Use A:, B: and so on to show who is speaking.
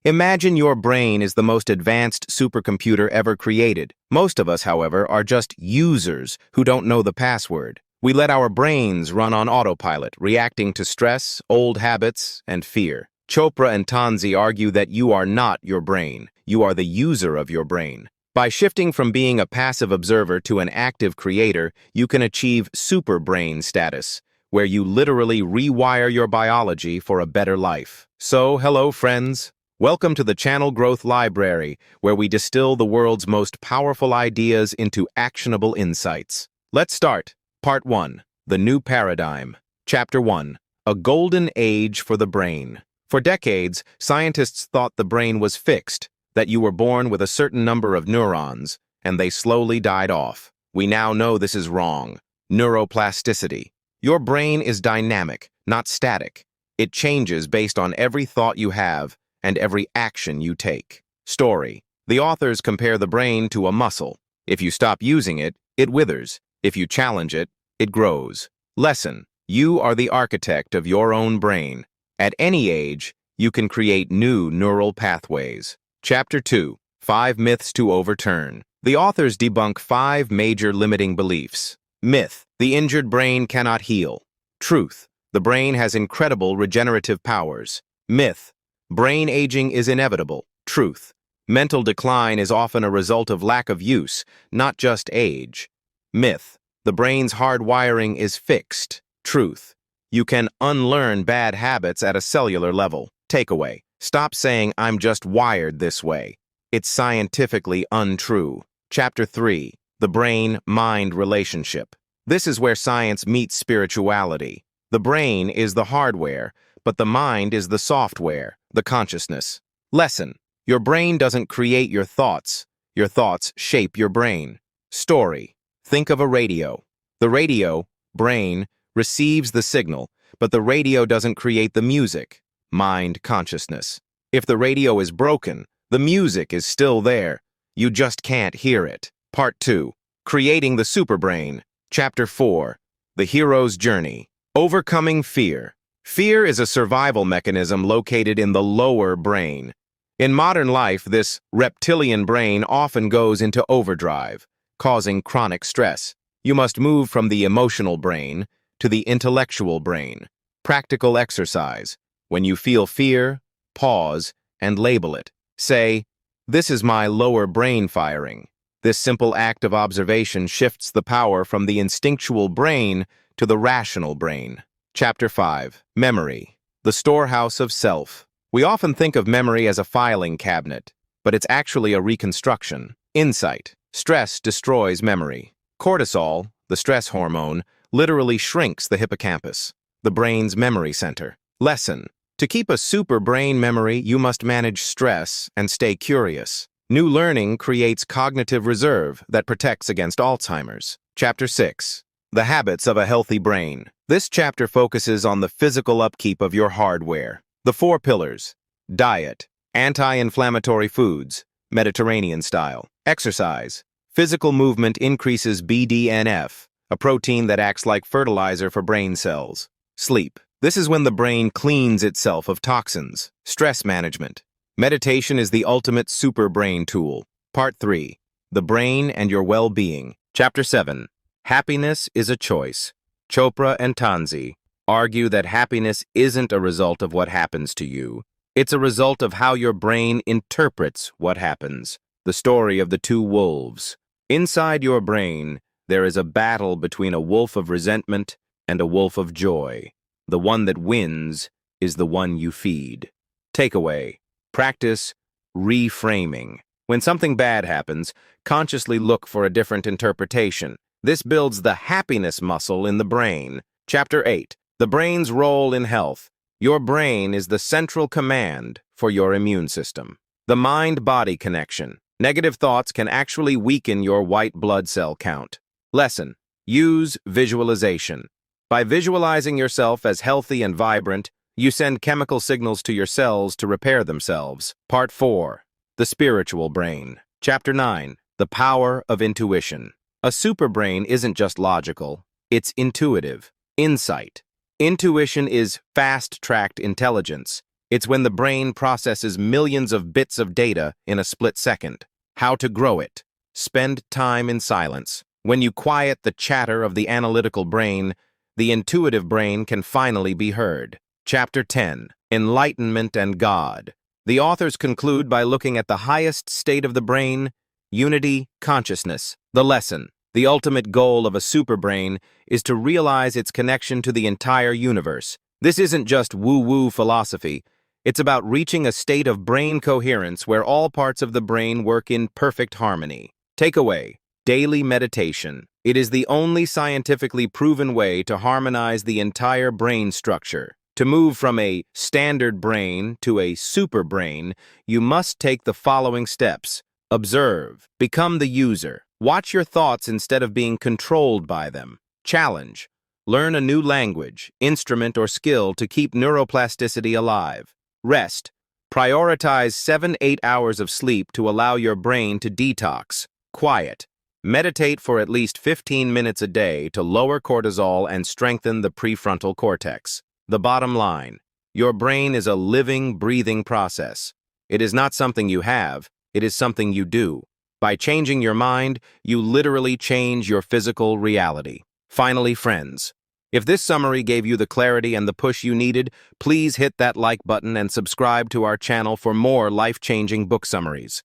A: Imagine your brain is the most advanced supercomputer ever created. Most of us, however, are just users who don't know the password. We let our brains run on autopilot, reacting to stress, old habits, and fear. Chopra and Tanzi argue that you are not your brain. You are the user of your brain. By shifting from being a passive observer to an active creator, you can achieve super brain status, where you literally rewire your biology for a better life. So, hello friends. Welcome to the Channel Growth Library, where we distill the world's most powerful ideas into actionable insights. Let's start. Part 1. The New Paradigm. Chapter 1. A Golden Age for the Brain. For decades, scientists thought the brain was fixed, that you were born with a certain number of neurons, and they slowly died off. We now know this is wrong. Neuroplasticity. Your brain is dynamic, not static. It changes based on every thought you have and every action you take. Story. The authors compare the brain to a muscle. If you stop using it, it withers. If you challenge it, it grows. Lesson. You are the architect of your own brain. At any age, you can create new neural pathways. Chapter 2. 5 Myths to Overturn. The authors debunk 5 major limiting beliefs. Myth. The injured brain cannot heal. Truth. The brain has incredible regenerative powers. Myth. Brain aging is inevitable. Truth. Mental decline is often a result of lack of use, not just age. Myth. The brain's hardwiring is fixed. Truth. You can unlearn bad habits at a cellular level. Takeaway. Stop saying, "I'm just wired this way." It's scientifically untrue. Chapter 3. The Brain-Mind Relationship. This is where science meets spirituality. The brain is the hardware, but the mind is the software, the consciousness. Lesson. Your brain doesn't create your thoughts. Your thoughts shape your brain. Story. Think of a radio. The radio, brain, receives the signal, but the radio doesn't create the music. Mind consciousness. If the radio is broken, the music is still there. You just can't hear it. Part 2. Creating the Superbrain. Chapter 4. The Hero's Journey. Overcoming fear. Fear is a survival mechanism located in the lower brain. In modern life, this reptilian brain often goes into overdrive, causing chronic stress. You must move from the emotional brain to the intellectual brain. Practical exercise. When you feel fear, pause and label it. Say, "This is my lower brain firing." This simple act of observation shifts the power from the instinctual brain to the rational brain. Chapter 5. Memory. The Storehouse of Self. We often think of memory as a filing cabinet, but it's actually a reconstruction. Insight. Stress destroys memory. Cortisol, the stress hormone, literally shrinks the hippocampus, the brain's memory center. Lesson. To keep a super brain memory, you must manage stress and stay curious. New learning creates cognitive reserve that protects against Alzheimer's. Chapter 6. The Habits of a Healthy Brain. This chapter focuses on the physical upkeep of your hardware. The 4 pillars. Diet. Anti-inflammatory foods. Mediterranean style. Exercise. Physical movement increases BDNF, a protein that acts like fertilizer for brain cells. Sleep. This is when the brain cleans itself of toxins. Stress management. Meditation is the ultimate super brain tool. Part 3. The Brain and Your Well-Being. Chapter 7. Happiness is a choice. Chopra and Tanzi argue that happiness isn't a result of what happens to you. It's a result of how your brain interprets what happens. The story of the 2 wolves. Inside your brain, there is a battle between a wolf of resentment and a wolf of joy. The one that wins is the one you feed. Takeaway. Practice reframing. When something bad happens, consciously look for a different interpretation. This builds the happiness muscle in the brain. Chapter 8. The brain's role in health. Your brain is the central command for your immune system. The mind-body connection. Negative thoughts can actually weaken your white blood cell count. Lesson. Use visualization. By visualizing yourself as healthy and vibrant, you send chemical signals to your cells to repair themselves. Part 4. The Spiritual Brain. Chapter 9. The Power of Intuition. A superbrain isn't just logical, it's intuitive. Insight. Intuition is fast-tracked intelligence. It's when the brain processes millions of bits of data in a split second. How to grow it. Spend time in silence. When you quiet the chatter of the analytical brain, the intuitive brain can finally be heard. Chapter 10. Enlightenment and God. The authors conclude by looking at the highest state of the brain, unity, consciousness. The lesson. The ultimate goal of a superbrain is to realize its connection to the entire universe. This isn't just woo-woo philosophy. It's about reaching a state of brain coherence where all parts of the brain work in perfect harmony. Takeaway. Daily meditation. It is the only scientifically proven way to harmonize the entire brain structure. To move from a standard brain to a superbrain, you must take the following steps. Observe. Become the user. Watch your thoughts instead of being controlled by them. Challenge. Learn a new language, instrument, or skill to keep neuroplasticity alive. Rest. Prioritize 7-8 hours of sleep to allow your brain to detox. Quiet. Meditate for at least 15 minutes a day to lower cortisol and strengthen the prefrontal cortex. The bottom line. Your brain is a living, breathing process. It is not something you have, it is something you do. By changing your mind, you literally change your physical reality. Finally, friends, if this summary gave you the clarity and the push you needed, please hit that like button and subscribe to our channel for more life-changing book summaries.